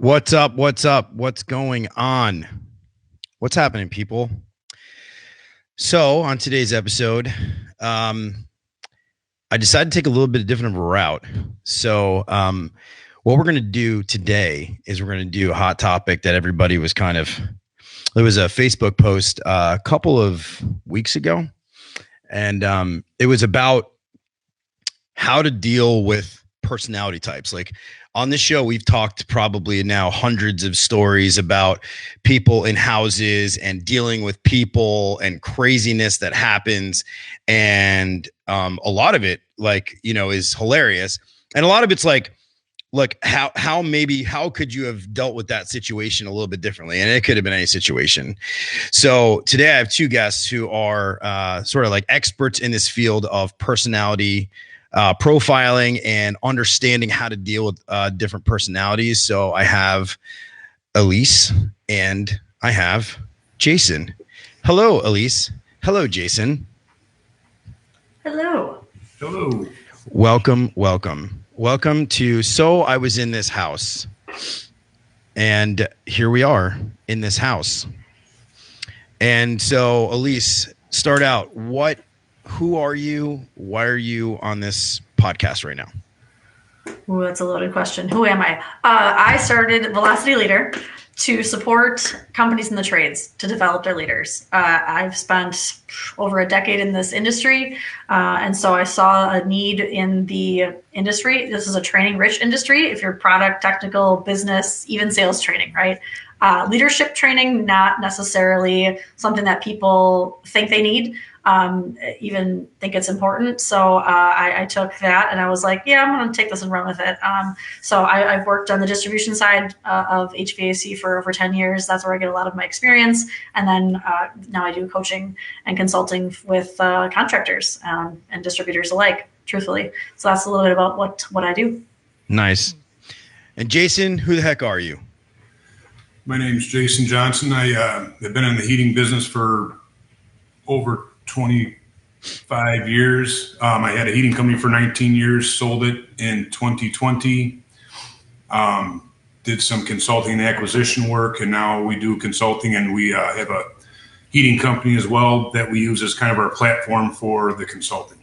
What's up? What's up? What's going on? What's happening, people? So on today's episode, I decided to take a little bit different of a route. So what we're going to do today is we're going to do a hot topic that everybody was there was a Facebook post a couple of weeks ago. And it was about how to deal with personality types. Like on this show, we've talked probably now hundreds of stories about people in houses and dealing with people and craziness that happens. And a lot of it, is hilarious. And a lot of it's like, look, how could you have dealt with that situation a little bit differently? And it could have been any situation. So today I have two guests who are sort of like experts in this field of personality profiling and understanding how to deal with different personalities. So I have Elise and I have Jason. Hello, Elise. Hello, Jason. Hello. Hello. Welcome to So I Was in This House. And here we are in this house. And so, Elise, start out. Who are you? Why are you on this podcast right now? Ooh, that's a loaded question. Who am I? I started Velocity Leader to support companies in the trades to develop their leaders. I've spent over a decade in this industry, and so I saw a need in the industry. This is a training-rich industry. If you're product, technical, business, even sales training, right? Leadership training, not necessarily something that people think they need. Even think it's important. So I took that and I was like, yeah, I'm going to take this and run with it. So I've worked on the distribution side of HVAC for over 10 years. That's where I get a lot of my experience. And then now I do coaching and consulting with contractors and distributors alike, truthfully. So that's a little bit about what I do. Nice. And Jason, who the heck are you? My name is Jason Johnson. I have been in the heating business for over 25 years. I had a heating company for 19 years, sold it in 2020, did some consulting and acquisition work, and now we do consulting, and we have a heating company as well that we use as kind of our platform for the consulting.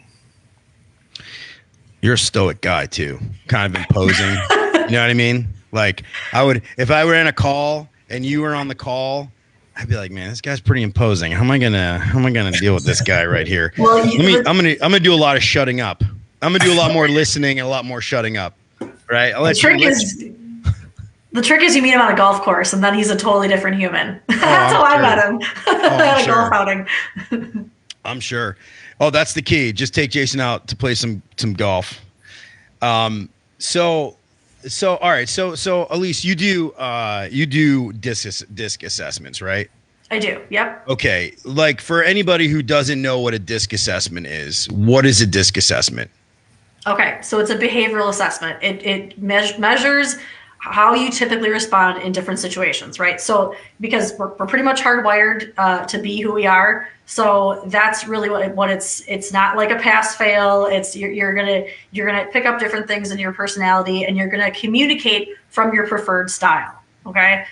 You're a stoic guy too, kind of imposing. You know what I mean? Like if I were in a call and you were on the call, I'd be like, man, this guy's pretty imposing. How am I gonna deal with this guy right here? Well, I'm gonna do a lot of shutting up. I'm gonna do a lot more listening and a lot more shutting up. Right? The trick is you meet him on a golf course and then he's a totally different human. That's how I met him at a golf outing. I'm sure. Oh, that's the key. Just take Jason out to play some golf. So all right. So Elise, you do disc assessments, right? I do. Yep. Okay. Like for anybody who doesn't know what a disc assessment is, what is a disc assessment? Okay. So it's a behavioral assessment. It measures how you typically respond in different situations, right? So because we're pretty much hardwired to be who we are. So that's really what it's not like a pass fail. It's you're gonna pick up different things in your personality and you're gonna communicate from your preferred style. Okay.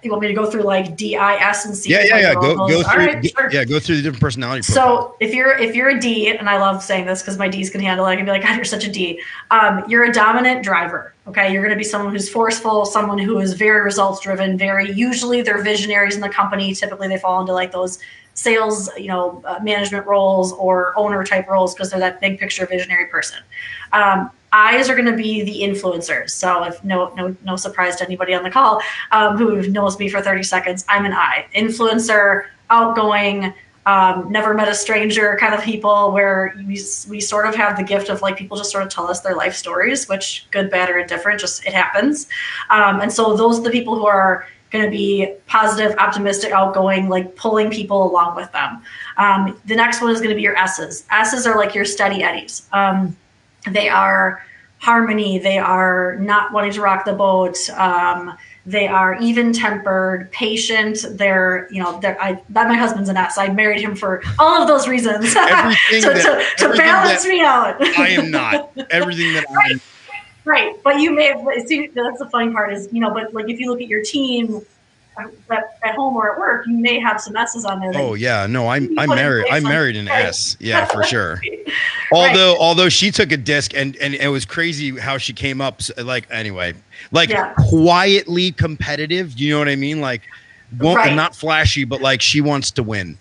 You want me to go through like D, I, S, and C? Yeah. Go through. Right, sure. Yeah, go through the different personality profiles. So if you're a D, and I love saying this because my Ds can handle it, I can be like, God, you're such a D. You're a dominant driver. Okay, you're going to be someone who's forceful, someone who is very results driven. Usually they're visionaries in the company. Typically they fall into like those sales, management roles or owner type roles because they're that big picture visionary person. I's are going to be the influencers. So if no surprise to anybody on the call who knows me for 30 seconds, I'm an I. Influencer, outgoing, never met a stranger kind of people where we sort of have the gift of like people just sort of tell us their life stories, which good, bad, or indifferent, just it happens. And so those are the people who are going to be positive, optimistic, outgoing, like pulling people along with them. The next one is going to be your S's. S's are like your steady Eddies. They are harmony. They are not wanting to rock the boat. They are even-tempered, patient. My husband's an S. I married him for all of those reasons to balance me out. I am not. Everything that Right. But you may have, see, that's the funny part is, but like if you look at your team at home or at work, you may have some S's on there. Oh yeah, no, I'm put in married. place I'm on- married an right. S. Yeah, for sure. Right. Although she took a disc and it was crazy how she came up. Like anyway, like Yeah. quietly competitive. You know what I mean? Like, Right. not flashy, but like she wants to win.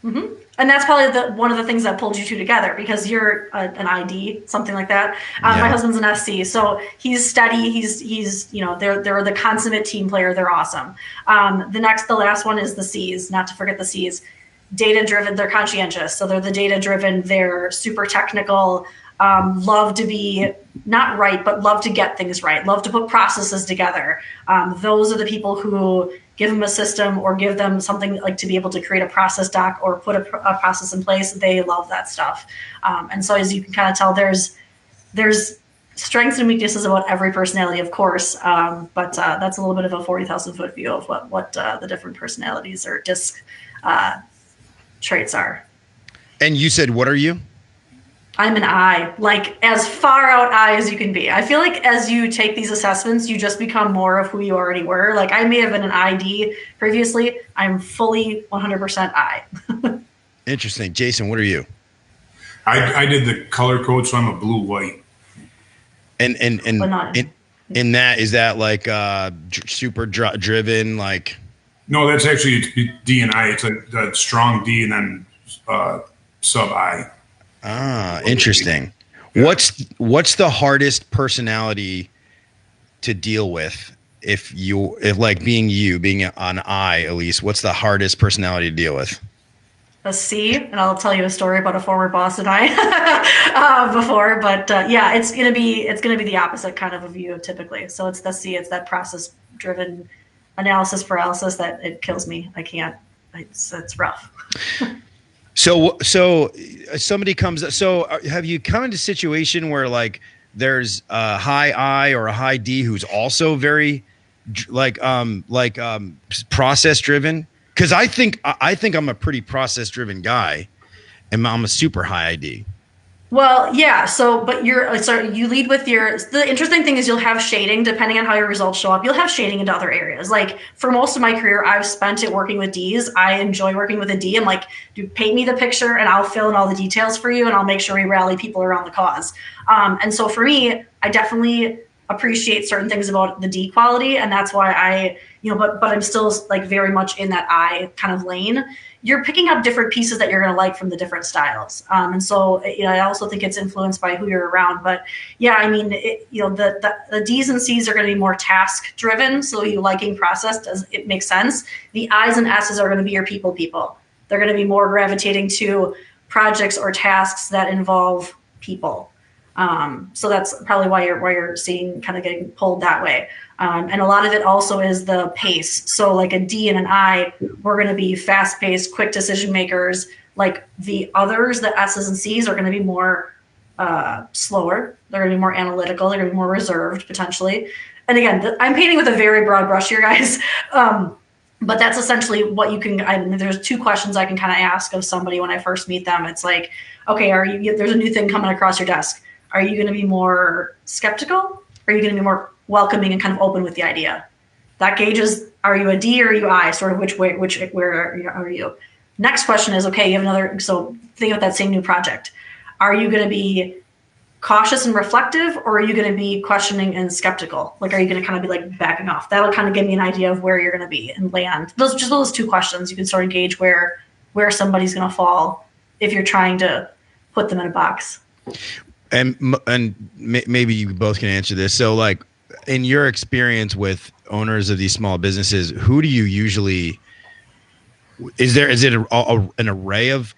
Mm-hmm. And that's probably one of the things that pulled you two together because you're an ID, something like that. Yeah. My husband's an SC, so he's steady. He's they're the consummate team player. They're awesome. The last one is the C's. Not to forget the C's. Data driven. They're conscientious, so they're the data driven. They're super technical. Love to be not right, but love to get things right. Love to put processes together. Those are the people who give them a system or give them something like to be able to create a process doc or put a process in place. They love that stuff. And so as you can kind of tell, there's strengths and weaknesses about every personality, of course. But that's a little bit of a 40,000 foot view of what the different personalities or disc traits are. And you said, what are you? I'm an I, like as far out I as you can be. I feel like as you take these assessments, you just become more of who you already were. Like I may have been an ID previously. I'm fully 100% I. Interesting. Jason, what are you? I did the color code, so I'm a blue-white. And in that, is that like super driven? Like, no, that's actually it's D and I. It's a strong D and then sub I. Ah, interesting. Yeah. What's the hardest personality to deal with if like being an I, Elise, what's the hardest personality to deal with? A C, and I'll tell you a story about a former boss and I before, but yeah, it's gonna be the opposite kind of a view typically. So it's the C, it's that process driven analysis paralysis that it kills me. I can't. It's rough. So somebody comes. So have you come into a situation where like there's a high I or a high D who's also very process driven? Because I think I'm a pretty process driven guy, and I'm a super high ID. Well, yeah. So, but you lead with the interesting thing is you'll have shading depending on how your results show up. You'll have shading into other areas. Like for most of my career, I've spent it working with Ds. I enjoy working with a D. I'm like, paint me the picture and I'll fill in all the details for you and I'll make sure we rally people around the cause. And so for me, I definitely appreciate certain things about the D quality. And that's why but I'm still like very much in that I kind of lane. You're picking up different pieces that you're going to like from the different styles. And so, I also think it's influenced by who you're around. But yeah, I mean, the D's and C's are going to be more task driven. So you liking process, it makes sense. The I's and S's are going to be your people. They're going to be more gravitating to projects or tasks that involve people. So that's probably why you're seeing kind of getting pulled that way. And a lot of it also is the pace. So like a D and an I, we're going to be fast paced, quick decision makers. Like the others, the S's and C's are going to be more slower. They're going to be more analytical. They're going to be more reserved potentially. And again, I'm painting with a very broad brush here, guys. But that's essentially what you can, there's two questions I can kind of ask of somebody when I first meet them. It's like, okay, there's a new thing coming across your desk. Are you going to be more skeptical? Or are you going to be more welcoming and kind of open with the idea? That gauges, are you a D or are you I? Sort of where are you? Next question is, okay, you have another, so think of that same new project. Are you going to be cautious and reflective, or are you going to be questioning and skeptical? Like, are you going to kind of be like backing off? That'll kind of give me an idea of where you're going to be and land. Those two questions, you can sort of gauge where somebody's going to fall if you're trying to put them in a box. And maybe you both can answer this. So like in your experience with owners of these small businesses, who do you usually, is it an array of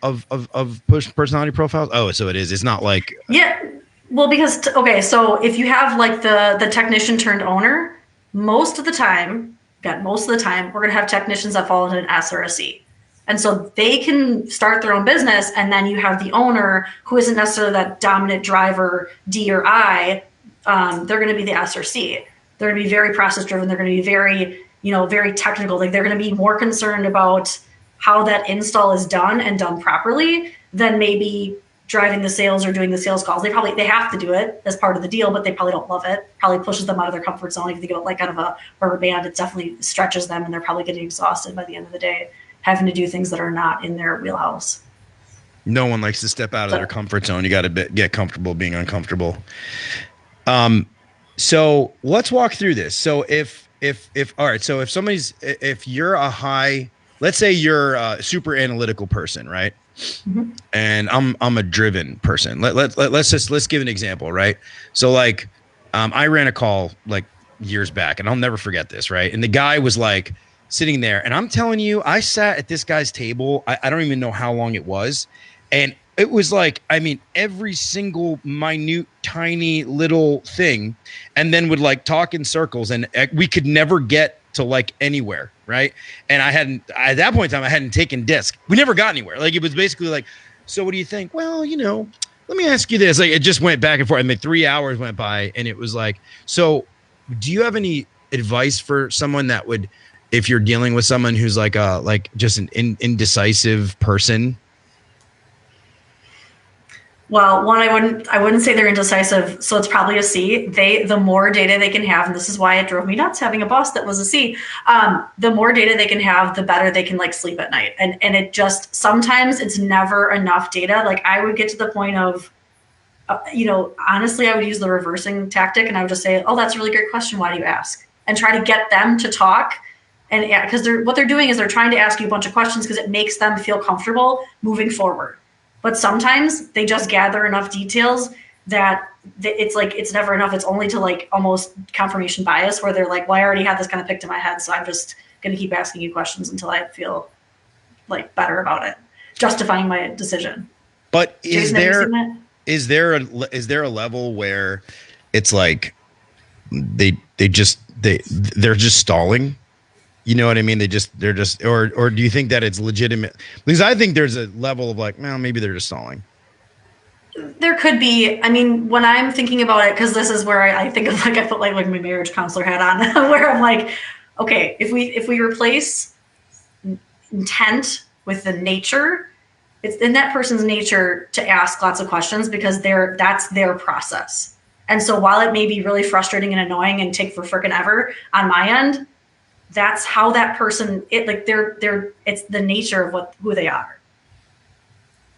personality profiles? Oh, so it is. It's not like. Yeah. Well, because, so if you have like the technician turned owner, most of the time, we're going to have technicians that fall into an S or a C. And so they can start their own business, and then you have the owner who isn't necessarily that dominant driver, D or I. They're going to be the S or C. They're going to be very process driven. They're going to be very, very technical. Like they're going to be more concerned about how that install is done and done properly than maybe driving the sales or doing the sales calls. They have to do it as part of the deal, but they probably don't love it. Probably pushes them out of their comfort zone. If you think about like kind of a rubber band, it definitely stretches them and they're probably getting exhausted by the end of the day, having to do things that are not in their wheelhouse. No one likes to step out of their comfort zone. You got to get comfortable being uncomfortable. So let's walk through this. So if all right, so if you're a high, let's say you're a super analytical person, right? Mm-hmm. And I'm a driven person. Let's give an example, right? So like, I ran a call like years back, and I'll never forget this, right? And the guy was like sitting there, and I'm telling you, I sat at this guy's table. I don't even know how long it was, and it was like, I mean, every single minute, tiny little thing, and then would like talk in circles, and we could never get to like anywhere, right? And at that point in time, I hadn't taken disc. We never got anywhere. Like it was basically like, so what do you think? Well, let me ask you this. Like it just went back and forth. I mean, 3 hours went by, and it was like, so do you have any advice for someone that would, if you're dealing with someone who's like just an indecisive person? Well, one, I wouldn't say they're indecisive, so it's probably a C. The more data they can have, and this is why it drove me nuts having a boss that was a C. The more data they can have, the better they can like sleep at night. And it just, sometimes it's never enough data. Like I would get to the point of, honestly, I would use the reversing tactic, and I would just say, "Oh, that's a really great question. Why do you ask?" And try to get them to talk. And because what they're doing is they're trying to ask you a bunch of questions because it makes them feel comfortable moving forward. But sometimes they just gather enough details that it's like, it's never enough. It's only to like almost confirmation bias where they're like, well, I already had this kind of picked in my head, so I'm just going to keep asking you questions until I feel like better about it, justifying my decision. But is there a level where it's like they're just stalling? You know what I mean? They're just, or do you think that it's legitimate? Because I think there's a level of like, well, maybe they're just stalling. There could be. I mean, when I'm thinking about it, because this is where I think of like, I put like my marriage counselor hat on, where I'm like, okay, if we replace intent with the nature, it's in that person's nature to ask lots of questions because that's their process. And so while it may be really frustrating and annoying and take for frickin' ever on my end, that's how that person, it's the nature of who they are.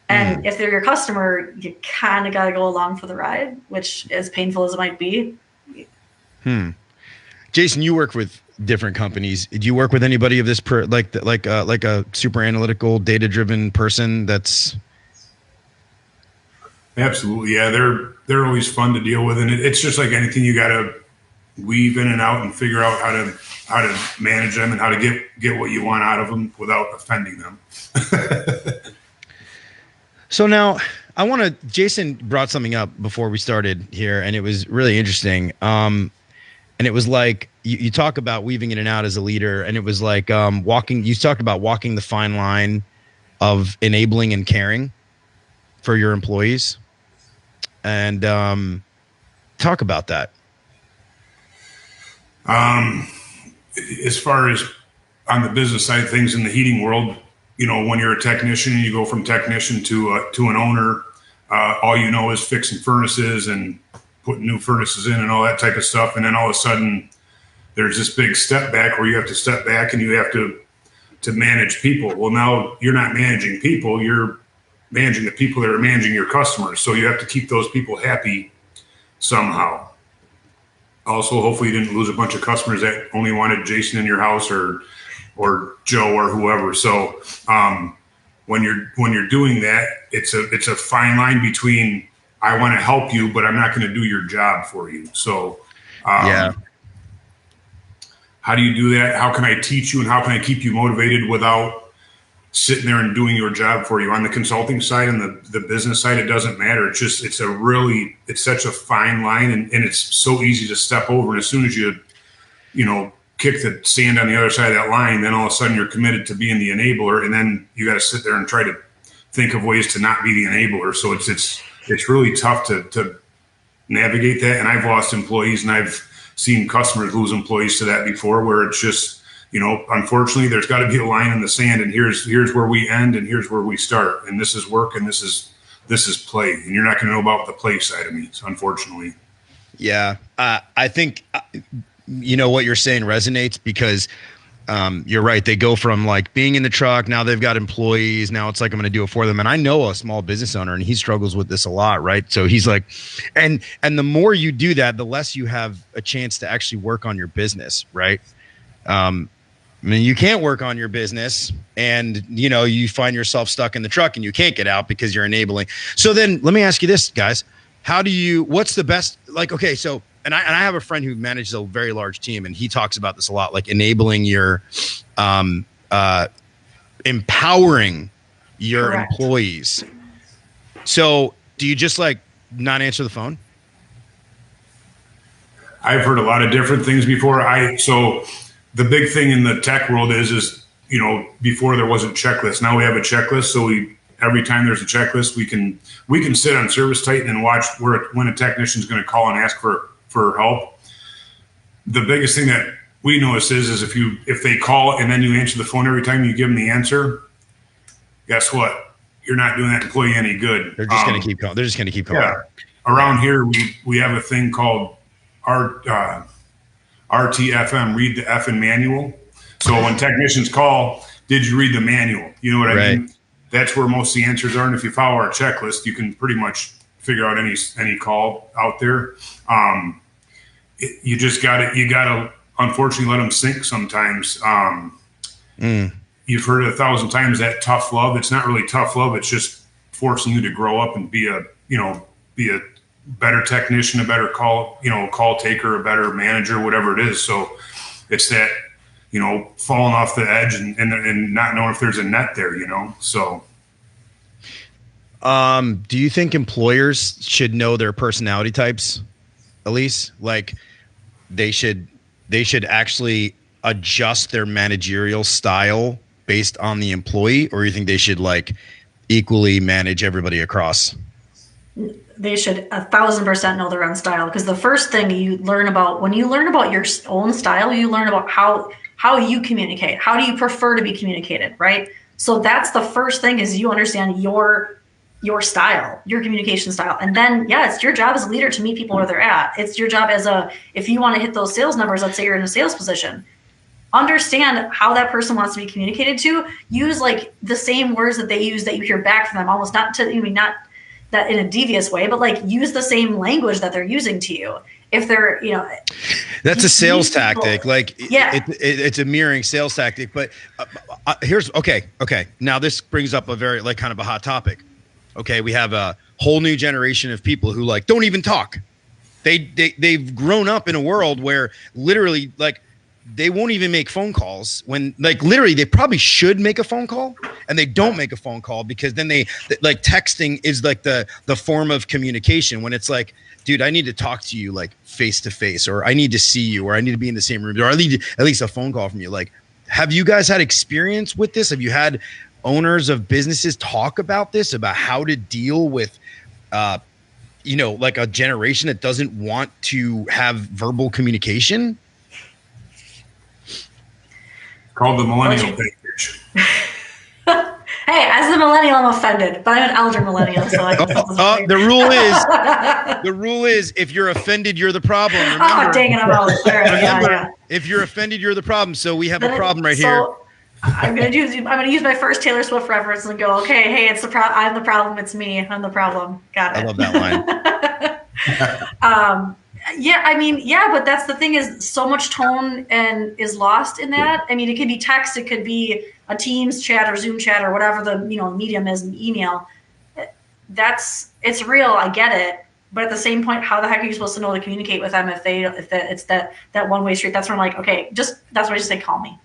And if they're your customer, you kind of got to go along for the ride, which as painful as it might be. Jason, you work with different companies. Do you work with anybody of this like a super analytical, data-driven person that's? Absolutely. Yeah. They're always fun to deal with. And it's just like anything, you got to weave in and out and figure out how to manage them and how to get what you want out of them without offending them. So now Jason brought something up before we started here, and it was really interesting. And it was like, you talk about weaving in and out as a leader, and it was like you talked about walking the fine line of enabling and caring for your employees. And talk about that. As far as on the business side of things in the heating world, when you're a technician and you go from technician to an owner, all you know is fixing furnaces and putting new furnaces in and all that type of stuff. And then all of a sudden there's this big step back where you have to step back and you have to manage people. Well, now you're not managing people, you're managing the people that are managing your customers. So you have to keep those people happy somehow. Also, hopefully you didn't lose a bunch of customers that only wanted Jason in your house or Joe or whoever. So when you're doing that, it's a fine line between I want to help you, but I'm not going to do your job for you. So how do you do that? How can I teach you and how can I keep you motivated without sitting there and doing your job for you? On the consulting side and the business side, it doesn't matter. It's such a fine line and it's so easy to step over. And as soon as you kick the sand on the other side of that line, then all of a sudden you're committed to being the enabler. And then you got to sit there and try to think of ways to not be the enabler. So it's really tough to navigate that. And I've lost employees and I've seen customers lose employees to that before, where it's just, unfortunately there's got to be a line in the sand and here's where we end and here's where we start. And this is work and this is this is play, and you're not going to know about the play side of me, so unfortunately. Yeah. I think, what you're saying resonates because you're right. They go from like being in the truck. Now they've got employees. Now it's like, I'm going to do it for them. And I know a small business owner and he struggles with this a lot. Right. So he's like, and the more you do that, the less you have a chance to actually work on your business. Right. I mean, you can't work on your business and, you find yourself stuck in the truck and you can't get out because you're enabling. So then let me ask you this, guys. What's the best, like, okay, so, and I have a friend who manages a very large team and he talks about this a lot, like enabling your, empowering your Correct. employees. So do you just like not answer the phone? I've heard a lot of different things before. So the big thing in the tech world is, before there wasn't checklists. Now we have a checklist. So every time there's a checklist, we can sit on Service Titan and watch when a technician is going to call and ask for help. The biggest thing that we notice is if they call and then you answer the phone every time you give them the answer, guess what? You're not doing that employee any good. They're just going to keep calling. They're just going to keep calling. Yeah. Around here, we have a thing called RTFM, read the effing manual. So when technicians call, did you read the manual? You know what I mean? That's where most of the answers are. And if you follow our checklist, you can pretty much figure out any call out there. You gotta unfortunately let them sink sometimes. You've heard it 1,000 times, that tough love. It's not really tough love. It's just forcing you to grow up and be a better technician, a better call taker, a better manager, whatever it is. So it's that, falling off the edge and not knowing if there's a net there, so. Do you think employers should know their personality types, Elise? Like they should actually adjust their managerial style based on the employee, or you think they should like equally manage everybody across? They should 1,000% know their own style, because the first thing you learn about when you learn about your own style, you learn about how you communicate. How do you prefer to be communicated, right? So that's the first thing, is you understand your style, your communication style. And then, it's your job as a leader to meet people where they're at. It's your job if you want to hit those sales numbers, let's say you're in a sales position, understand how that person wants to be communicated to. Use like the same words that they use that you hear back from them, almost not that in a devious way, but like use the same language that they're using to you. If they're, that's a sales tactic. Like, it's a mirroring sales tactic. But here's okay. Now this brings up a very like kind of a hot topic. Okay, we have a whole new generation of people who like don't even talk. They've grown up in a world where literally like they won't even make phone calls when like literally they probably should make a phone call and they don't make a phone call because then they like texting is like the form of communication when it's like, dude, I need to talk to you like face to face, or I need to see you, or I need to be in the same room, or I need at least a phone call from you. Like, have you guys had experience with this? Have you had owners of businesses talk about this, about how to deal with, like a generation that doesn't want to have verbal communication? Called the millennial package. Hey, as a millennial, I'm offended, but I'm an elder millennial, so the rule is, if you're offended, you're the problem. Remember, dang it, I'm out. Yeah. If you're offended, you're the problem. So we have a problem right here. I'm gonna use my first Taylor Swift reference and go, okay, hey, it's I'm the problem, it's me, I'm the problem. Got it. I love that line. But that's the thing, is so much tone and is lost in that. I mean, it could be text, it could be a Teams chat or Zoom chat or whatever the medium is, an email. It's real, I get it. But at the same point, how the heck are you supposed to know to communicate with them if it's that one-way street? That's when I'm like, okay, that's why I just say call me.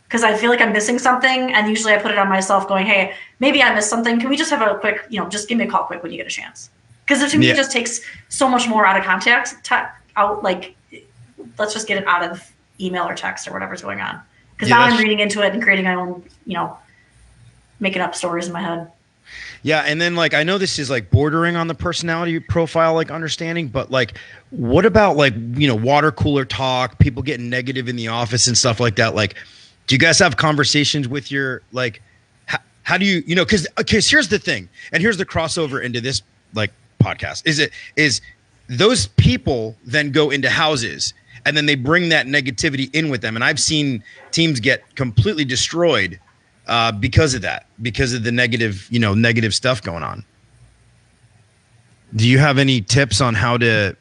Because I feel like I'm missing something, and usually I put it on myself going, hey, maybe I missed something. Can we just have a quick, just give me a call quick when you get a chance? Because to me, it just takes so much more out of context, let's just get it out of email or text or whatever's going on. Because now I'm reading into it and creating my own, making up stories in my head. Yeah, and then like I know this is like bordering on the personality profile like understanding, but like what about like water cooler talk, people getting negative in the office and stuff like that? Like, do you guys have conversations with your like How do you, because here's the thing, and here's the crossover into this like podcast, is those people then go into houses and then they bring that negativity in with them. And I've seen teams get completely destroyed because of that, because of the negative stuff going on. Do you have any tips on how to,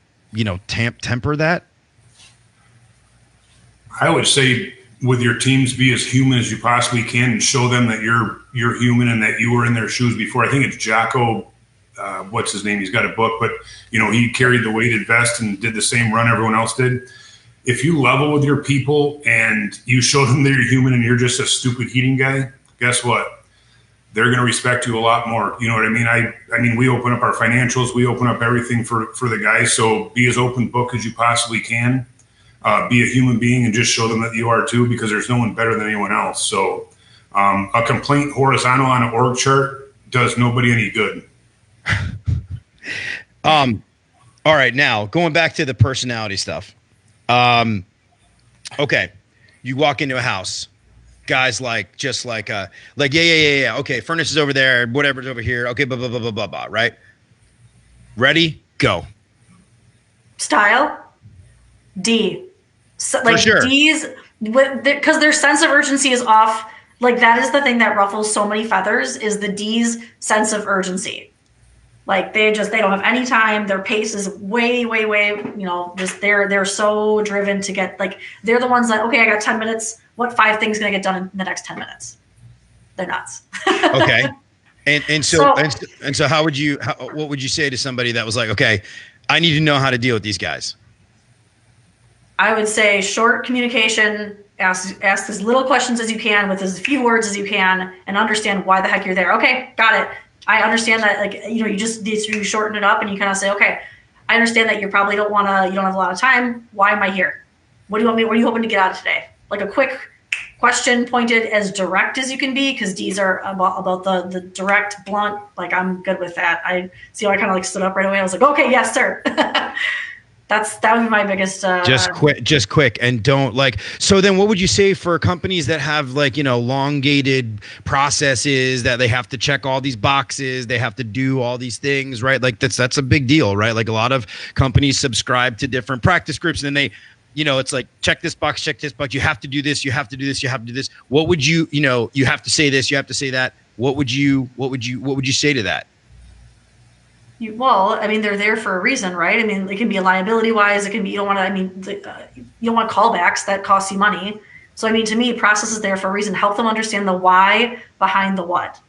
temper that? I would say with your teams, be as human as you possibly can and show them that you're human and that you were in their shoes before. I think it's Jocko, what's his name? He's got a book, but he carried the weighted vest and did the same run everyone else did. If you level with your people and you show them that you're human and you're just a stupid heating guy, guess what? They're going to respect you a lot more. You know what I mean? I mean, we open up our financials, we open up everything for the guys. So be as open book as you possibly can. Be a human being and just show them that you are too, because there's no one better than anyone else. So a complaint horizontal on an org chart does nobody any good. All right, now going back to the personality stuff. Okay, you walk into a house, guys yeah. Okay, furnace is over there, whatever's over here. Okay, blah blah blah blah blah blah. Right? Ready? Go. Style. D. So, like, for sure. D's, because their sense of urgency is off. Like, that is the thing that ruffles so many feathers, is the D's sense of urgency. Like, they don't have any time. Their pace is way, way, way, just they're so driven to get, like, they're the ones that, okay, I got 10 minutes. What 5 things going to get done in the next 10 minutes? They're nuts. Okay. And so what would you say to somebody that was like, okay, I need to know how to deal with these guys? I would say short communication, ask as little questions as you can with as few words as you can, and understand why the heck you're there. Okay, got it. I understand that, like, you shorten it up and you kind of say, okay, I understand that you probably you don't have a lot of time. Why am I here? What are you hoping to get out of today? Like a quick question, pointed, as direct as you can be, because D's are about the direct, blunt, like, I'm good with that. I see how I kind of like stood up right away. I was like, okay, yes, sir. That would be my biggest. Just quick, and don't like. So then, what would you say for companies that have like elongated processes that they have to check all these boxes, they have to do all these things, right? Like that's a big deal, right? Like a lot of companies subscribe to different practice groups, and then they, it's like check this box, you have to do this, you have to do this, you have to do this. What would you you have to say this, you have to say that. What would you say to that? Well, I mean, they're there for a reason, right? I mean, it can be liability wise. It can be, you don't want callbacks that cost you money. So, I mean, to me, process is there for a reason. Help them understand the why behind the what.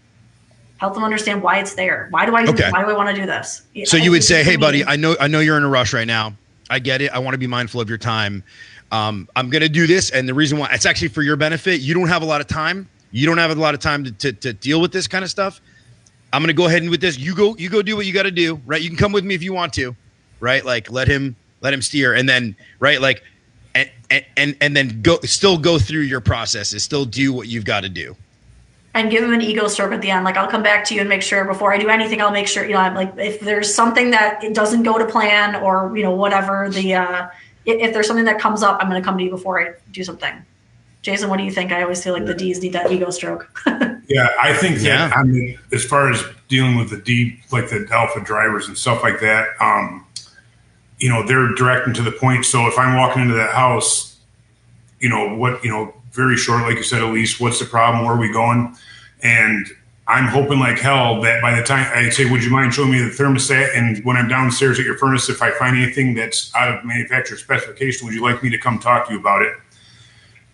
Help them understand why it's there. Why do I want to do this? So you would say, hey, buddy, I know you're in a rush right now. I get it. I want to be mindful of your time. I'm going to do this. And the reason why, it's actually for your benefit. You don't have a lot of time. You don't have a lot of time to deal with this kind of stuff. I'm going to go ahead and with this, you go do what you got to do, right? You can come with me if you want to, right? Like let him steer, and then, right? Like, and then go through your processes, still do what you've got to do. And give him an ego stroke at the end. Like, I'll come back to you and make sure before I do anything, I'll make sure, I'm like, if there's something that it doesn't go to plan, or, whatever if there's something that comes up, I'm going to come to you before I do something. Jason, what do you think? I always feel like the D's need that ego stroke. Yeah, I think that, I mean, as far as dealing with the D, like the alpha drivers and stuff like that, they're direct and to the point. So if I'm walking into that house, very short, like you said, Elise, what's the problem? Where are we going? And I'm hoping like hell that by the time I say, would you mind showing me the thermostat? And when I'm downstairs at your furnace, if I find anything that's out of manufacturer specification, would you like me to come talk to you about it?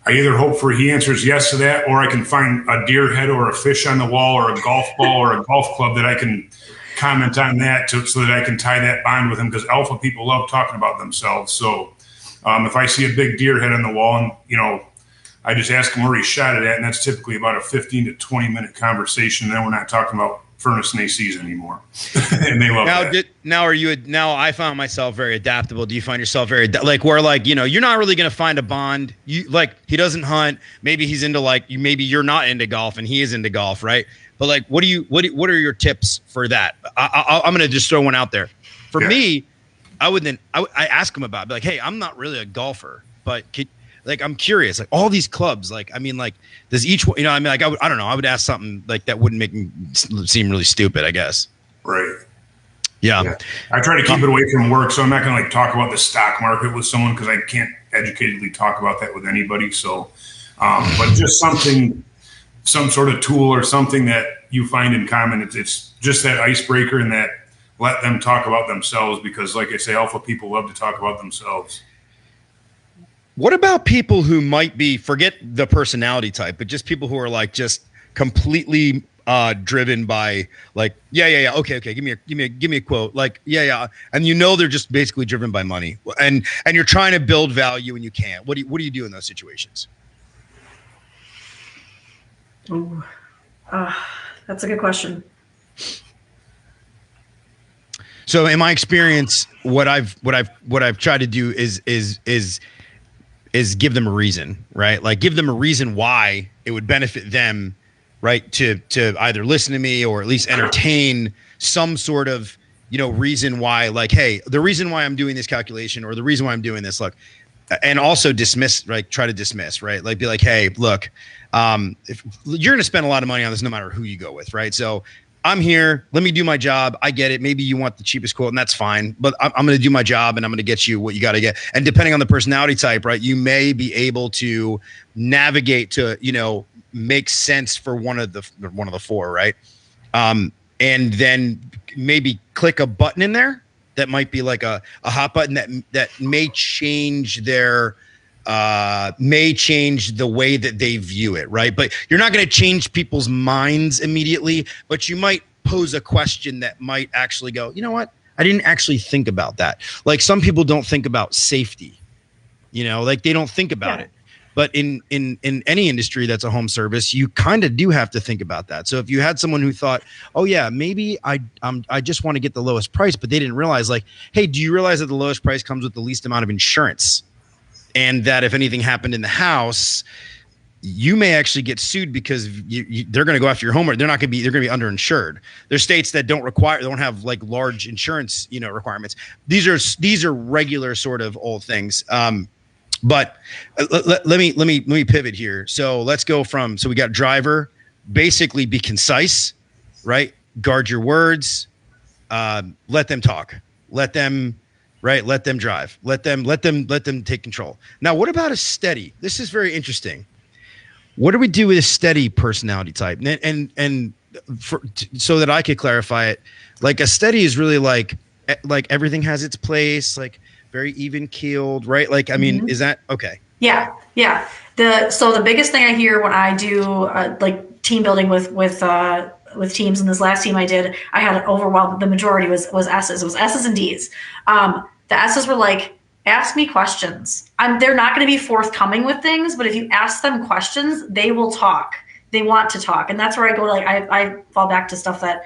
I either hope he answers yes to that, or I can find a deer head or a fish on the wall or a golf ball or a golf club that I can comment on that so that I can tie that bond with him, because alpha people love talking about themselves. So if I see a big deer head on the wall and, I just ask him where he shot it at, and that's typically about a 15 to 20 minute conversation. And then we're not talking about furnace and ACs anymore. And they love that. Now I found myself very adaptable. Do you find yourself very you're not really going to find a bond. He doesn't hunt. Maybe he's into maybe you're not into golf and he is into golf. Right. But what are your tips for that? I'm going to just throw one out there for me. I ask him about it. Be like, hey, I'm not really a golfer, but like, I'm curious, like all these clubs, like, I mean, like, does each one, you know, I mean, like, I don't know. I would ask something like that wouldn't make me seem really stupid, I guess. Right. Yeah. I try to keep it away from work, so I'm not going to like talk about the stock market with someone because I can't educatedly talk about that with anybody. So, but just some sort of tool or something that you find in common. It's just that icebreaker and that let them talk about themselves because, like I say, alpha people love to talk about themselves. What about people who might be, forget the personality type, but just people who are like just completely driven by like, yeah. Okay. Give me a quote. Like, yeah. And you know, they're just basically driven by money and you're trying to build value and you can't. What do you do in those situations? Ooh, that's a good question. So in my experience, what I've tried to do is give them a reason, right? Like give them a reason why it would benefit them, right? To either listen to me or at least entertain some sort of, you know, reason why, like, hey, the reason why I'm doing this calculation or the reason why I'm doing this, look, and also dismiss, right? Try to dismiss, right? Like be like, hey, look, if you're going to spend a lot of money on this, no matter who you go with, right? So I'm here. Let me do my job. I get it. Maybe you want the cheapest quote, and that's fine. But I'm going to do my job, and I'm going to get you what you got to get. And depending on the personality type, right, you may be able to navigate to, you know, make sense for one of the four, right? And then maybe click a button in there that might be like a hot button that may change their may change the way that they view it, right? But you're not going to change people's minds immediately, but you might pose a question that might actually go, you know what? I didn't actually think about that. Like some people don't think about safety, you know, like they don't think about it. But in any industry that's a home service, you kind of do have to think about that. So if you had someone who thought, oh yeah, maybe I just want to get the lowest price, but they didn't realize like, hey, do you realize that the lowest price comes with the least amount of insurance? And that if anything happened in the house, you may actually get sued because they're going to go after your homeowner. They're going to be underinsured. There's states that don't have like large insurance, you know, requirements. These are regular sort of old things. But let me pivot here. So let's go from, so we got driver, basically be concise, right? Guard your words, let them talk, let them drive, let them take control. Now, what about a steady? This is very interesting. What do we do with a steady personality type? And so that I could clarify it, like a steady is really like everything has its place, like very even keeled, right? Like, I mean, is that okay? Yeah. So the biggest thing I hear when I do like team building with teams, and this last team I did, I had an overwhelmed. The majority was S's. It was S's and D's. The S's were like, ask me questions. They're not going to be forthcoming with things, but if you ask them questions, they will talk. They want to talk, and that's where I go. Like I fall back to stuff that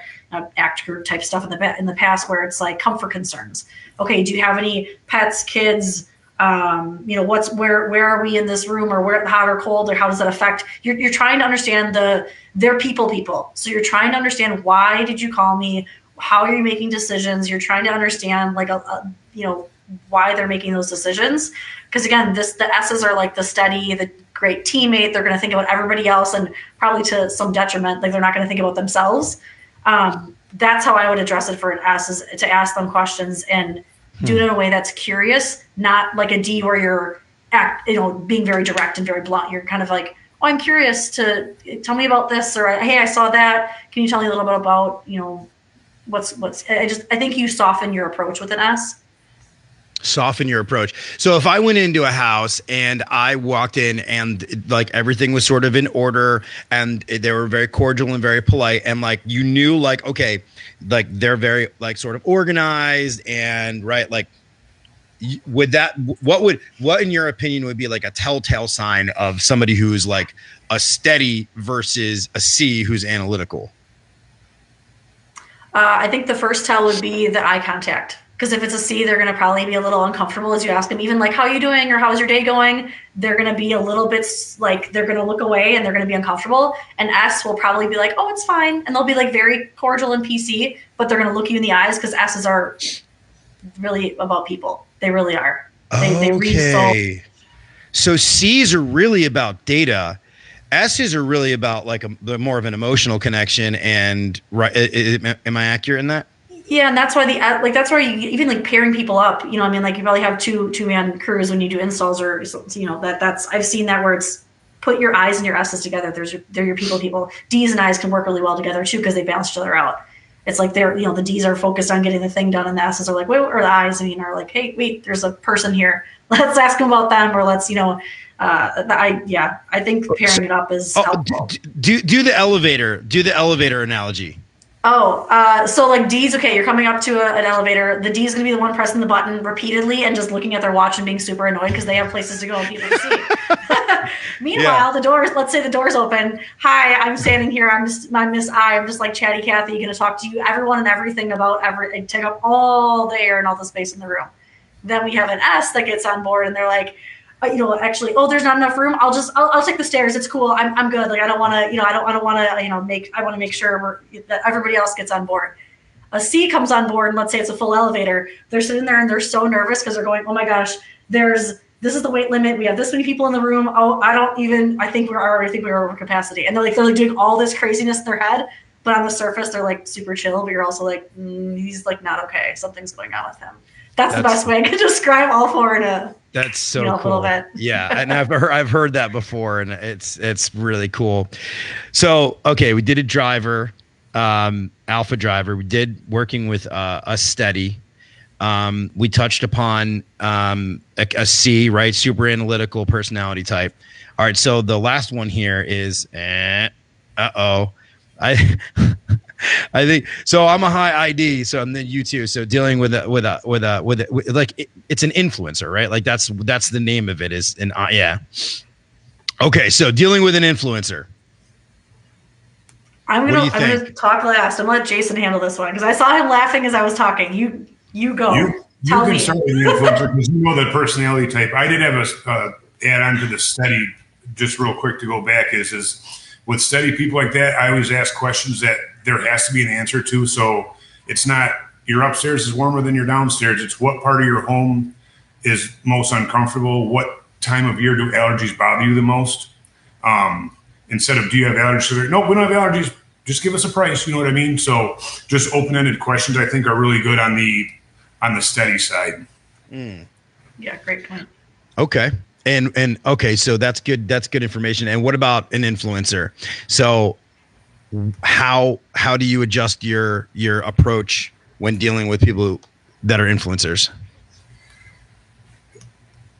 ACT group type stuff in the past, where it's like comfort concerns. Okay, do you have any pets, kids? You know, where are we in this room, or where hot or cold, or how does that affect? You're trying to understand they're people. So you're trying to understand, why did you call me? How are you making decisions? You're trying to understand like you know, why they're making those decisions. Because again, the S's are like the steady, the great teammate. They're going to think about everybody else, and probably to some detriment, like they're not going to think about themselves. That's how I would address it for an S, is to ask them questions and do it in a way that's curious, not like a D where you're being very direct and very blunt. You're kind of like, oh, I'm curious to tell me about this, or hey, I saw that. Can you tell me a little bit about, you know, what's I think you soften your approach with an S. Soften your approach. So if I went into a house and I walked in and like everything was sort of in order and they were very cordial and very polite, and like you knew like, okay, like they're very like sort of organized and right, like what in your opinion would be like a telltale sign of somebody who's like a steady versus a C who's analytical? I think the first tell would be the eye contact. Because if it's a C, they're going to probably be a little uncomfortable as you ask them, even like, how are you doing, or how's your day going? They're going to be a little bit like, they're going to look away and they're going to be uncomfortable. And S will probably be like, oh, it's fine. And they'll be like very cordial and PC, but they're going to look you in the eyes, because S's are really about people. They really are. They read So C's are really about data. S's are really about like the more of an emotional connection. And right, am I accurate in that? Yeah, and that's why that's why you even like pairing people up. You know, I mean, like you probably have two-man crews when you do installs, or that's I've seen that where it's put your I's and your S's together. They're your people. D's and I's can work really well together too because they balance each other out. It's like the D's are focused on getting the thing done, and the S's are like, wait, or the I's, are like, hey, wait, there's a person here. Let's ask them about them, or let's I think pairing it up is helpful. Do the elevator analogy. So like D's, okay, you're coming up to an elevator. The D's going to be the one pressing the button repeatedly and just looking at their watch and being super annoyed because they have places to go and people to see. Meanwhile, let's say the door's open. Hi, I'm standing here. I'm Miss I. I'm just like chatty Cathy, going to talk to you, everyone and everything about and take up all the air and all the space in the room. Then we have an S that gets on board and they're like, actually, there's not enough room. I'll take the stairs. It's cool. I'm good. Like, I don't want to, I don't want to, I want to make sure that everybody else gets on board. A C comes on board and let's say it's a full elevator. They're sitting there and they're so nervous because they're going, oh my gosh, this is the weight limit. We have this many people in the room. Oh, I think we're over capacity. And they're like doing all this craziness in their head, but on the surface, they're like super chill, but you're also like, he's like not okay. Something's going on with him. That's the best way I could describe all four in a That's so cool. A little bit. Yeah, and I've heard that before, and it's really cool. So okay, we did a driver, alpha driver. We did working with a steady. We touched upon a C, right? Super analytical personality type. All right, so the last one here is I think so. I'm a high ID, so I'm then you too. So dealing with like it's an influencer, right? Like that's the name of it is yeah. Okay, so dealing with an influencer. I'm gonna talk last. I'm gonna let Jason handle this one because I saw him laughing as I was talking. You go. You can start with the influencer because you know the personality type. I did have a add on to the study just real quick to go back is with steady people like that, I always ask questions that there has to be an answer to. So it's not your upstairs is warmer than your downstairs. It's what part of your home is most uncomfortable. What time of year do allergies bother you the most? Instead of do you have allergies? No, we don't have allergies. Just give us a price. You know what I mean? So just open-ended questions I think are really good on the steady side. Yeah, great point. Okay. And okay, so that's good. That's good information. And what about an influencer? So how do you adjust your approach when dealing with people that are influencers?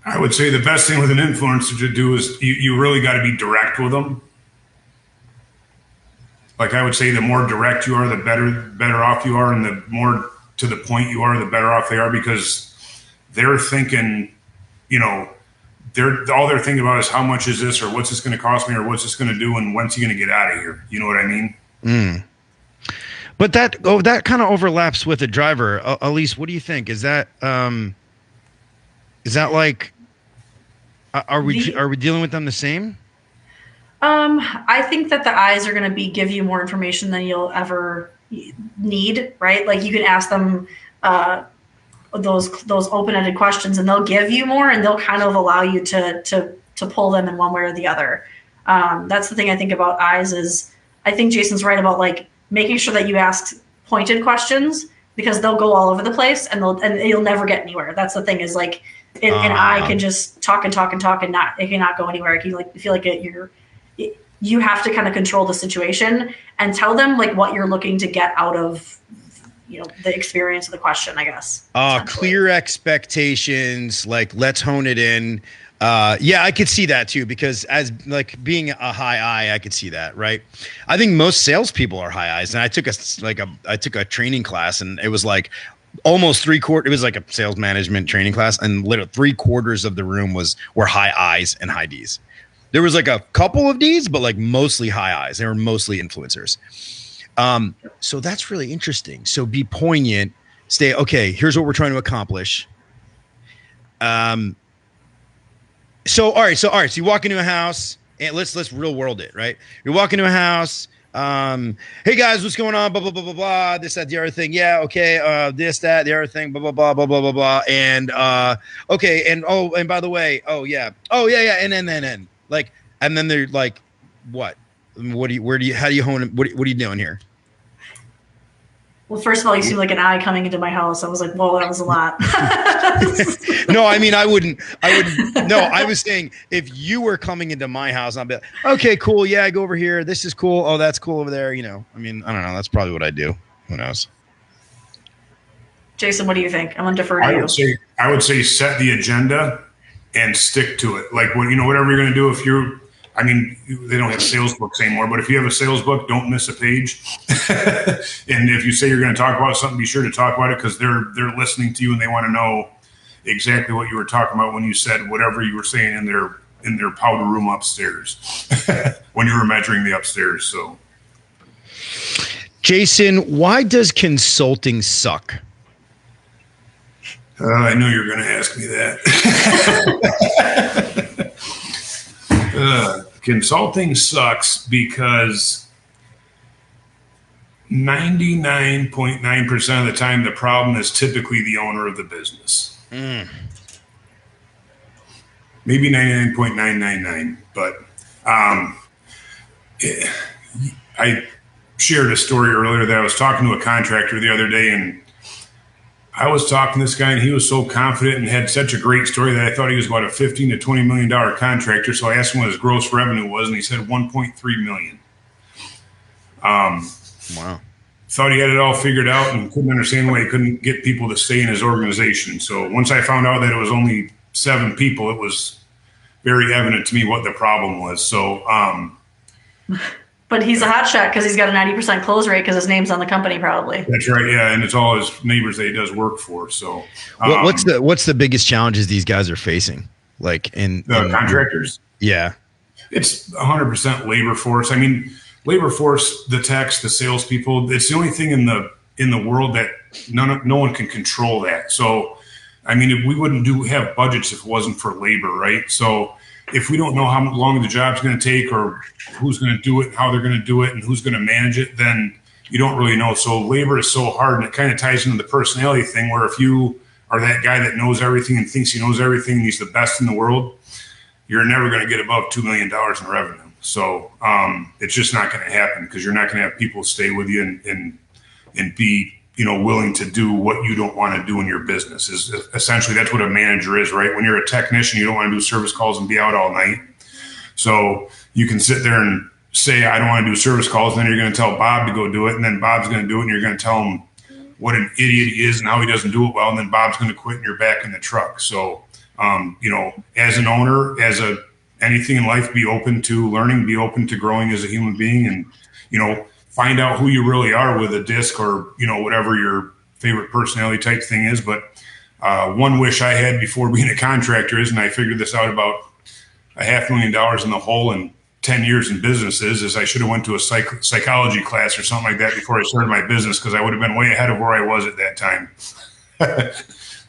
I would say the best thing with an influencer to do is you really got to be direct with them. Like I would say the more direct you are, the better off you are, and the more to the point you are, the better off they are because they're thinking, they're thinking about is how much is this or what's this going to cost me or what's this going to do and when's he going to get out of here? You know what I mean? But that kind of overlaps with a driver. Elise, what do you think? Is that like, are we dealing with them the same? I think that the eyes are going to give you more information than you'll ever need, right? Like you can ask them, those open-ended questions and they'll give you more and they'll kind of allow you to pull them in one way or the other. That's the thing I think about eyes is I think Jason's right about like making sure that you ask pointed questions because they'll go all over the place and you'll never get anywhere. That's the thing is like an eye can just talk and it cannot go anywhere. You feel like you have to kind of control the situation and tell them like what you're looking to get out of the experience of the question, I guess. Clear expectations, like let's hone it in. Yeah, I could see that too, because as like being a high I, I could see that, right? I think most salespeople are high I's, and I took a training class, and it was like almost it was like a sales management training class, and literally 3/4 of the room were high I's and high D's. There was like a couple of D's, but like mostly high I's. They were mostly influencers. So that's really interesting. So be poignant. Okay, here's what we're trying to accomplish. So all right. So you walk into a house, and let's real world it, right? You walk into a house. Hey guys, what's going on? Blah blah blah blah blah. This, that, the other thing. Yeah, okay. This, that, the other thing. Blah blah blah blah blah blah blah. And okay. And and by the way, yeah. Yeah. And then like, and then they're like, what? What do you? How do you hone it? What are you doing here? Well, first of all, you seem like an eye coming into my house. I was like, whoa, that was a lot. No, I mean, I wouldn't. No, I was saying if you were coming into my house, I'd be like, okay, cool. Yeah, go over here. This is cool. Oh, that's cool over there. I mean, I don't know. That's probably what I do. Who knows? Jason, what do you think? I'm going to defer to you. I would say set the agenda and stick to it. Like, whatever you're going to do, they don't have sales books anymore, but if you have a sales book, don't miss a page. And if you say you're going to talk about something, be sure to talk about it, because they're listening to you and they want to know exactly what you were talking about when you said whatever you were saying in their powder room upstairs when you were measuring the upstairs. So, Jason, why does consulting suck? I knew you were going to ask me that. Consulting sucks because 99.9% of the time, the problem is typically the owner of the business. Maybe 99.999, but I shared a story earlier that I was talking to a contractor the other day, and I was talking to this guy, and he was so confident and had such a great story that I thought he was about a $15 to $20 million contractor. So I asked him what his gross revenue was, and he said $1.3 million. Wow. Thought he had it all figured out and couldn't understand why he couldn't get people to stay in his organization. So once I found out that it was only 7 people, it was very evident to me what the problem was. So, but he's a hotshot because he's got a 90% close rate because his name's on the company, probably. That's right. Yeah. And it's all his neighbors that he does work for. So what's the biggest challenges these guys are facing? Like in contractors? Yeah. It's 100% labor force. I mean, labor force, the techs, the salespeople, it's the only thing in the world that no one can control that. So, I mean, we wouldn't have budgets if it wasn't for labor, right? So if we don't know how long the job's going to take or who's going to do it, how they're going to do it, and who's going to manage it, then you don't really know. So labor is so hard, and it kind of ties into the personality thing, where if you are that guy that knows everything and thinks he knows everything and he's the best in the world, you're never going to get above $2 million in revenue. So it's just not going to happen, because you're not going to have people stay with you and be willing to do what you don't want to do in your business. Is essentially that's what a manager is, right? When you're a technician, you don't want to do service calls and be out all night. So you can sit there and say, I don't want to do service calls. And then you're going to tell Bob to go do it. And then Bob's going to do it. And you're going to tell him what an idiot he is and how he doesn't do it well. And then Bob's going to quit and you're back in the truck. So, as an owner, anything in life, be open to learning, be open to growing as a human being, and, find out who you really are with a disc or, whatever your favorite personality type thing is. But one wish I had before being a contractor is, and I figured this out about $500,000 in the hole in 10 years in businesses, is I should have went to a psychology class or something like that before I started my business, because I would have been way ahead of where I was at that time.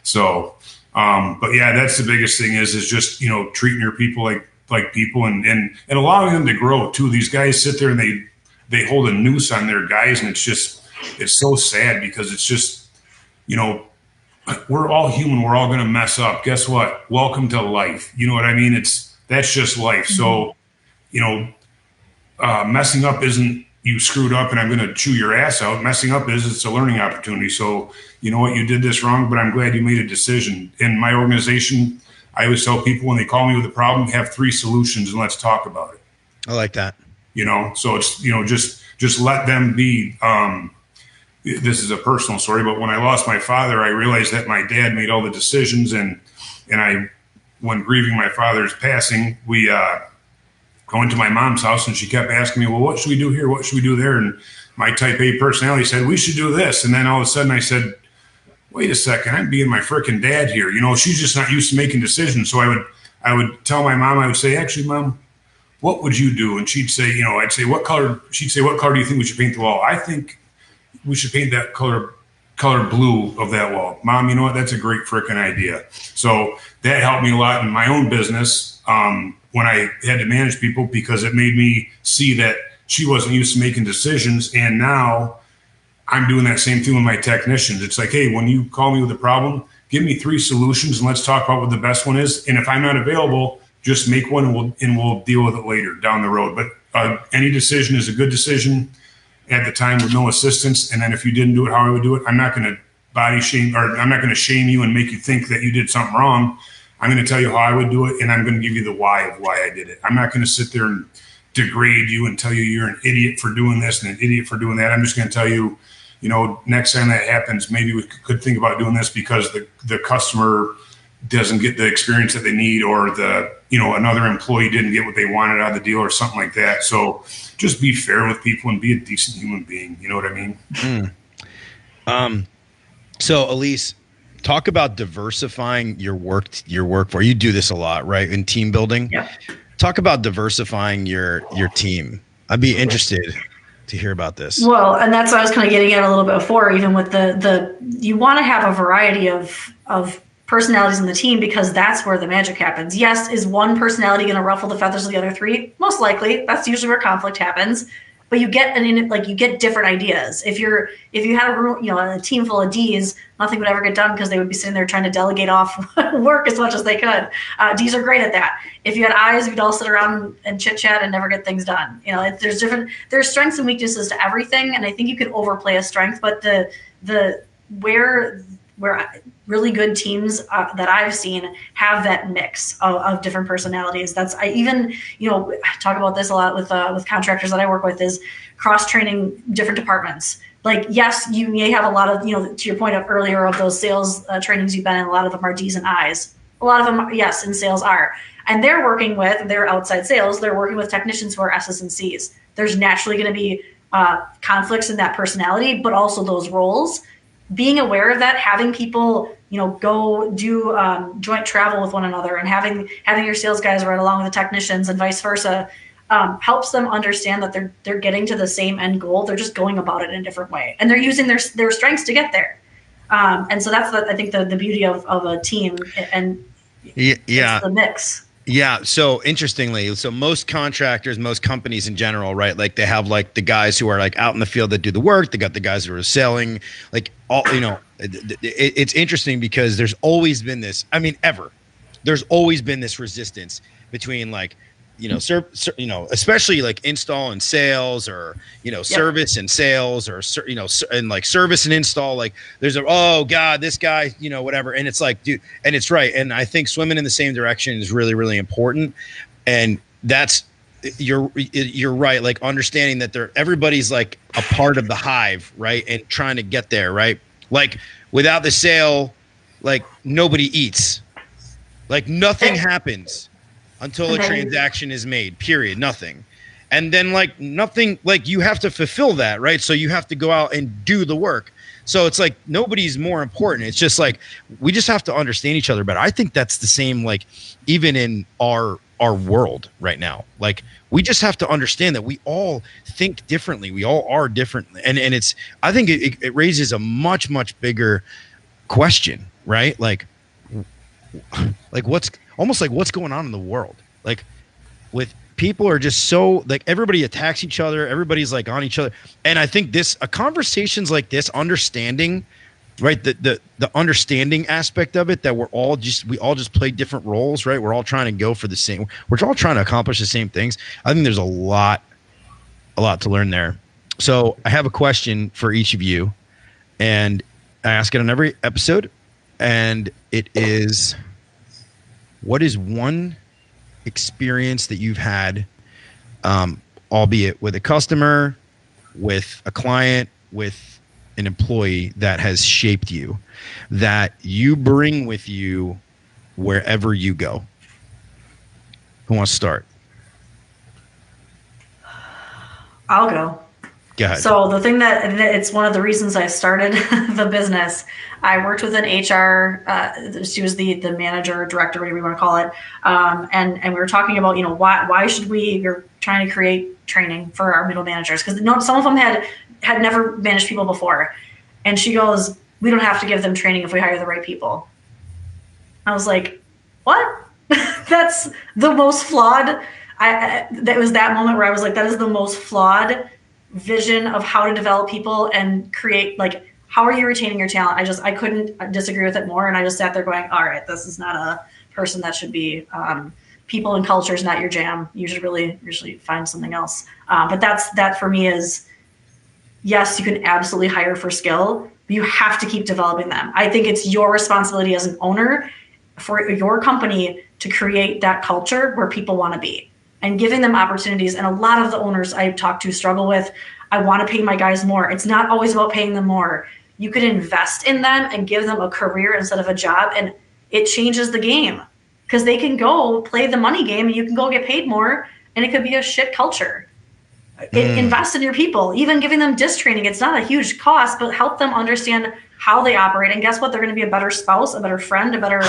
So, but yeah, that's the biggest thing is just, treating your people like people and allowing them to grow too. These guys sit there and they hold a noose on their guys, and it's so sad, because it's just, we're all human. We're all going to mess up. Guess what? Welcome to life. You know what I mean? That's just life. So, messing up isn't you screwed up and I'm going to chew your ass out. Messing up it's a learning opportunity. So, you know what? You did this wrong, but I'm glad you made a decision. In my organization, I always tell people when they call me with a problem, have 3 solutions and let's talk about it. I like that. So it's, just let them be. This is a personal story, but when I lost my father, I realized that my dad made all the decisions, and when grieving my father's passing, I went to my mom's house, and she kept asking me, well, what should we do here? What should we do there? And my type A personality said, we should do this. And then all of a sudden I said, wait a second, I'm being my freaking dad here. She's just not used to making decisions. So I would tell my mom, I would say, actually, Mom, what would you do? And she'd say, I'd say, what color? She'd say, what color do you think we should paint the wall? I think we should paint that color blue of that wall. Mom, you know what? That's a great freaking idea. So that helped me a lot in my own business when I had to manage people, because it made me see that she wasn't used to making decisions. And now I'm doing that same thing with my technicians. It's like, hey, when you call me with a problem, give me 3 solutions and let's talk about what the best one is. And if I'm not available, just make one and we'll deal with it later down the road. But any decision is a good decision at the time with no assistance. And then if you didn't do it how I would do it, I'm not going to body shame, or I'm not going to shame you and make you think that you did something wrong. I'm going to tell you how I would do it, and I'm going to give you the why of why I did it. I'm not going to sit there and degrade you and tell you you're an idiot for doing this and an idiot for doing that. I'm just going to tell you, next time that happens, maybe we could think about doing this because the customer doesn't get the experience that they need, or another employee didn't get what they wanted out of the deal or something like that. So just be fair with people and be a decent human being. You know what I mean? So Elise, talk about diversifying your workforce. You do this a lot, right? In team building. Yeah. Talk about diversifying your team. I'd be interested to hear about this. Well, and that's what I was kind of getting at a little bit before, even with the you want to have a variety of personalities in the team, because that's where the magic happens. Yes, is one personality going to ruffle the feathers of the other 3? Most likely. That's usually where conflict happens. But you get you get different ideas. If you had a team full of D's, nothing would ever get done because they would be sitting there trying to delegate off work as much as they could. D's are great at that. If you had I's, we'd all sit around and chit chat and never get things done. There's strengths and weaknesses to everything, and I think you can overplay a strength. But where really good teams that I've seen have that mix of different personalities. I talk about this a lot with contractors that I work with, is cross-training different departments. Like, yes, you may have a lot of, to your point of earlier of those sales trainings you've been in, a lot of them are D's and I's. A lot of them, yes, in sales are. And they're working with, their outside sales, they're working with technicians who are S's and C's. There's naturally going to be conflicts in that personality, but also those roles. Being aware of that, having people, go do joint travel with one another, and having your sales guys ride along with the technicians and vice versa, helps them understand that they're getting to the same end goal. They're just going about it in a different way, and they're using their strengths to get there. And so that's I think the beauty of a team, and it's the mix. Yeah. So interestingly, most contractors, most companies in general, right? Like they have like the guys who are like out in the field that do the work. They got the guys who are selling, like all, it's interesting because there's always been this, there's always been this resistance between like, especially like install and sales, or, service and sales, or, and like service and install, like there's oh God, this guy, whatever. And it's like, dude, and it's right. And I think swimming in the same direction is really, really important. And that's, you're right. Like understanding that everybody's like a part of the hive, right? And trying to get there, right? Like without the sale, like nobody eats, like nothing happens until a transaction is made, period, nothing. And then like nothing, like you have to fulfill that, right? So you have to go out and do the work. So it's like nobody's more important. It's just like we just have to understand each other better. I think that's the same, like even in our world right now. Like we just have to understand that we all think differently. We all are different. And it's, I think it raises a much, much bigger question, right? Like what's going on in the world? Like with people are just so like everybody attacks each other. Everybody's like on each other. And I think conversations like this, understanding, right? The understanding aspect of it, that we all just play different roles, right? We're all trying to go for the same, we're all trying to accomplish the same things. I think there's a lot to learn there. So I have a question for each of you, and I ask it on every episode. And it is, what is one experience that you've had, albeit with a customer, with a client, with an employee, that has shaped you, that you bring with you wherever you go? Who wants to start? I'll go. Go ahead. So the thing it's one of the reasons I started the business. I worked with an HR, she was the manager, director, whatever you want to call it. And we were talking about, why should you're trying to create training for our middle managers? Because some of them had never managed people before. And she goes, we don't have to give them training if we hire the right people. I was like, what? That's the most flawed that was that moment where I was like, that is the most flawed vision of how to develop people and create, like, how are you retaining your talent? I couldn't disagree with it more. And I just sat there going, all right, this is not a person that should be, people and culture is not your jam. You should really find something else. But that for me is, yes, you can absolutely hire for skill, but you have to keep developing them. I think it's your responsibility as an owner for your company to create that culture where people want to be and giving them opportunities. And a lot of the owners I talk to struggle with, I want to pay my guys more. It's not always about paying them more. You could invest in them and give them a career instead of a job, and it changes the game because they can go play the money game and you can go get paid more, and it could be a shit culture. Invest in your people, even giving them disc training. It's not a huge cost, but help them understand how they operate. And guess what? They're going to be a better spouse, a better friend, a better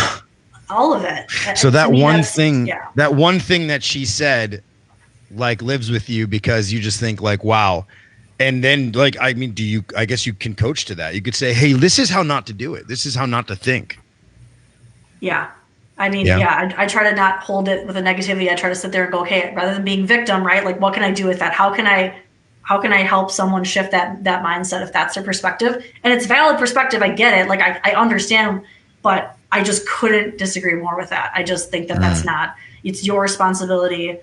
all of it. So that one thing, that one thing that she said, like, lives with you because you just think like, wow. And then, like, I mean, I guess you can coach to that. You could say, hey, this is how not to do it. This is how not to think. Yeah. I mean, I try to not hold it with a negativity. I try to sit there and go, okay, rather than being victim, right? Like, what can I do with that? How can I help someone shift that mindset if that's their perspective? And it's valid perspective. I get it. Like, I understand, but I just couldn't disagree more with that. I just think that that's not, it's your responsibility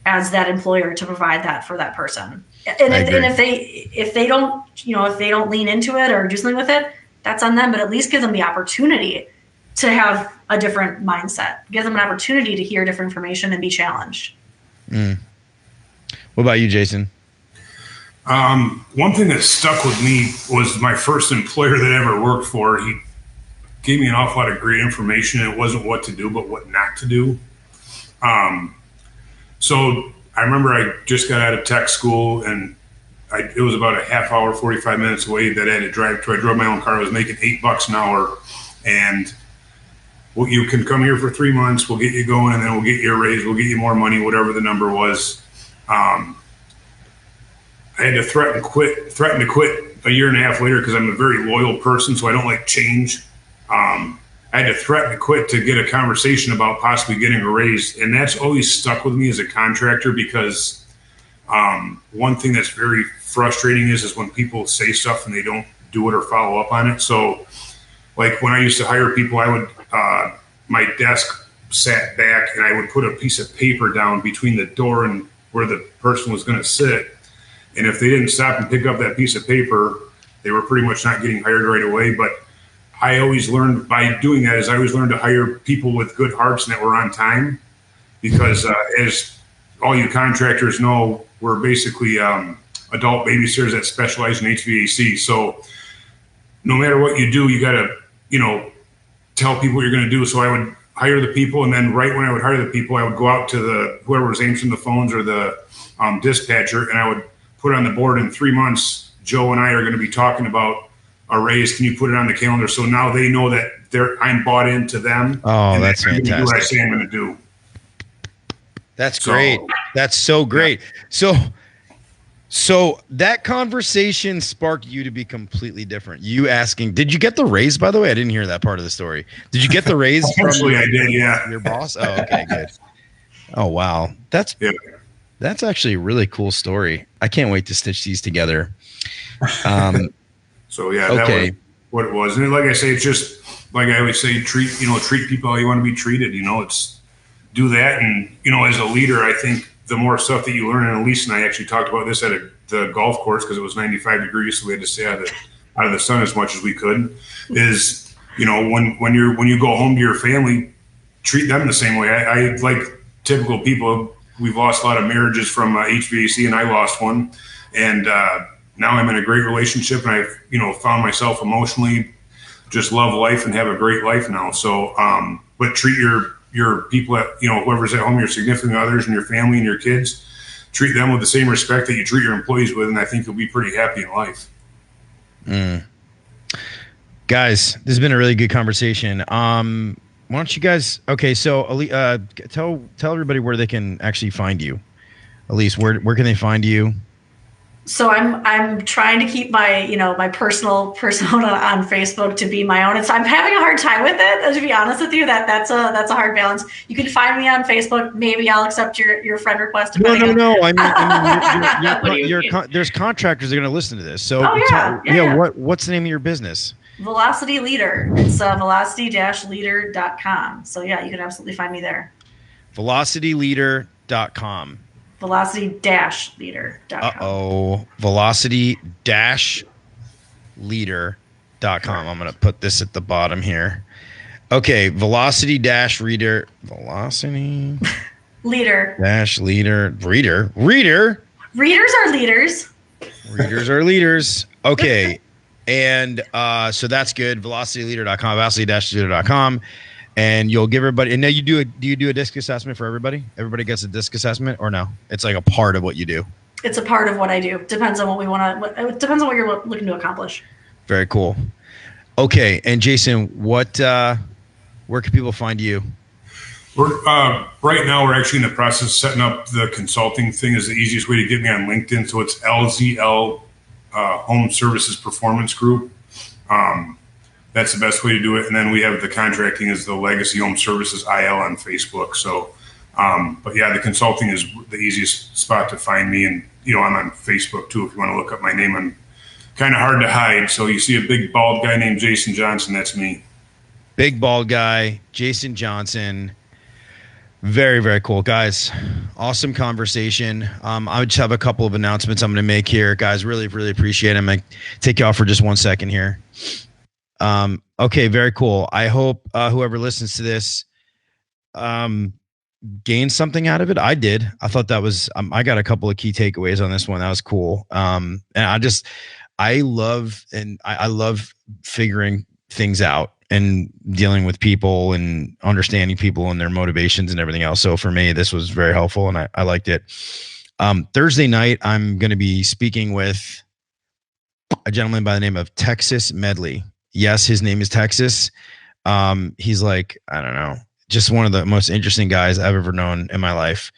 as that employer to provide that for that person. And if they don't, if they don't lean into it or do something with it, that's on them, but at least give them the opportunity to have a different mindset, give them an opportunity to hear different information and be challenged. What about you, Jason? One thing that stuck with me was my first employer that I ever worked for. He gave me an awful lot of great information. It wasn't what to do, but what not to do. So I remember I just got out of tech school, and it was about a half hour, 45 minutes away that I had to drive to. I drove my own car. I was making $8 an hour, and well, you can come here for 3 months. We'll get you going, and then we'll get you a raise. We'll get you more money, whatever the number was. I had to threaten to quit a year and a half later because I'm a very loyal person, so I don't like change. I had to threaten to quit to get a conversation about possibly getting a raise, and that's always stuck with me as a contractor because one thing that's very frustrating is when people say stuff and they don't do it or follow up on it. So, like when I used to hire people, I would my desk sat back and I would put a piece of paper down between the door and where the person was going to sit. And if they didn't stop and pick up that piece of paper, they were pretty much not getting hired right away. But I always learned by doing that is I always learned to hire people with good hearts and that were on time because as all you contractors know, we're basically adult babysitters that specialize in HVAC. So no matter what you do, you got to, tell people what you're going to do. So I would hire the people, and then right when I would hire the people, I would go out to whoever was answering the phones or the dispatcher, and I would put on the board in 3 months, Joe and I are going to be talking about a raise. Can you put it on the calendar? So now they know that I'm bought into them. Oh, that's fantastic. Do what I say I'm going to do. That's great. That's so great. Yeah. So that conversation sparked you to be completely different. You asking, did you get the raise, by the way? I didn't hear that part of the story. Did you get the raise from I did, yeah. Your boss? Oh, okay, good. Oh, wow. That's actually a really cool story. I can't wait to stitch these together. So, yeah, that was what it was. And like I say, it's just, like I always say, treat people how you want to be treated. It's do that. And, as a leader, I think the more stuff that you learn, and Elise and I actually talked about this at the golf course because it was 95 degrees, so we had to stay out of the sun as much as we could. Is when you go home to your family, treat them the same way. I like typical people. We've lost a lot of marriages from HVAC, and I lost one, and now I'm in a great relationship, and I've found myself emotionally just love life and have a great life now. So, but treat your people at, whoever's at home, your significant others and your family and your kids, treat them with the same respect that you treat your employees with. And I think you'll be pretty happy in life. Guys, this has been a really good conversation. Why don't you guys, so tell everybody where they can actually find you. Elise, where can they find you? So I'm trying to keep my my personal persona on Facebook to be my own. I'm having a hard time with it, to be honest with you. That's a hard balance. You can find me on Facebook. Maybe I'll accept your friend request. No. I mean, there's contractors that are going to listen to this. So what's the name of your business? Velocity Leader. It's velocity-leader.com. So yeah, you can absolutely find me there. VelocityLeader.com. Velocity-leader.com. Velocity-leader.com. I'm going to put this at the bottom here. Okay, Velocity Leader. Reader. Readers are leaders. Readers are leaders. Okay. And so that's good. VelocityLeader.com, Velocity-leader.com. And you'll give everybody, and now do you do a disc assessment for everybody? Everybody gets a disc assessment, or no? It's like a part of what you do. It's a part of what I do. Depends on what we want to. It depends on what you're looking to accomplish. Very cool. Okay, and Jason, where can people find you? We're right now. We're actually in the process of setting up the consulting thing. Is the easiest way to get me on LinkedIn. So it's LZL Home Services Performance Group. That's the best way to do it. And then we have the contracting is the Legacy Home Services IL on Facebook. So, but yeah, the consulting is the easiest spot to find me. And, I'm on Facebook too. If you want to look up my name, I'm kind of hard to hide. So you see a big bald guy named Jason Johnson. That's me. Big bald guy, Jason Johnson. Very, very cool, guys. Awesome conversation. I just have a couple of announcements I'm going to make here, guys. Really, really appreciate it. I'm going to take you off for just 1 second here. Okay, very cool. I hope whoever listens to this gained something out of it. I did. I thought that was I got a couple of key takeaways on this one. That was cool. And I love figuring things out and dealing with people and understanding people and their motivations and everything else. So for me, this was very helpful and I liked it. Thursday night, I'm going to be speaking with a gentleman by the name of Texas Medley. Yes, his name is Texas. He's like, I don't know, just one of the most interesting guys I've ever known in my life.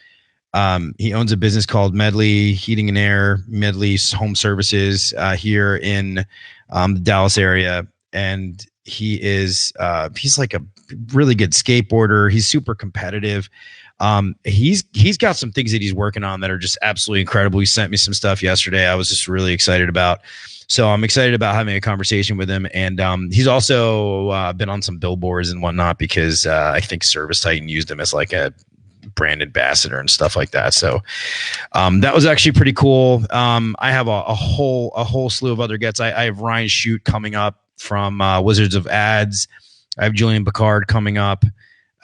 He owns a business called Medley Heating and Air, Medley Home Services here in the Dallas area. And he's like a really good skateboarder. He's super competitive. He's got some things that he's working on that are just absolutely incredible. He sent me some stuff yesterday. I was just really excited about. So I'm excited about having a conversation with him. And he's also been on some billboards and whatnot because I think Service Titan used him as like a brand ambassador and stuff like that. So that was actually pretty cool. I have a whole slew of other guests. I have Ryan Shute coming up from Wizards of Ads. I have Julian Picard coming up.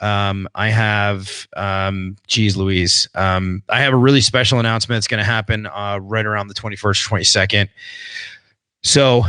I have, Louise. I have a really special announcement that's going to happen right around the 21st, 22nd. So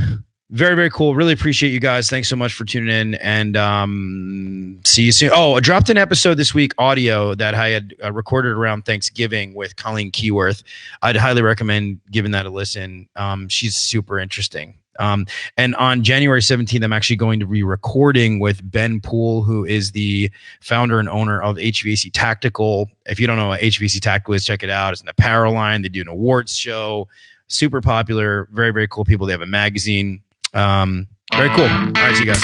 very, very cool. Really appreciate you guys. Thanks so much for tuning in and see you soon. Oh, I dropped an episode this week, audio that I had recorded around Thanksgiving with Colleen Keyworth. I'd highly recommend giving that a listen. She's super interesting. And on January 17th, I'm actually going to be recording with Ben Poole, who is the founder and owner of HVAC Tactical. If you don't know what HVAC Tactical is, check it out. It's an apparel line. They do an awards show. Super popular. Very, very cool people. They have a magazine. Very cool. All right, see you guys.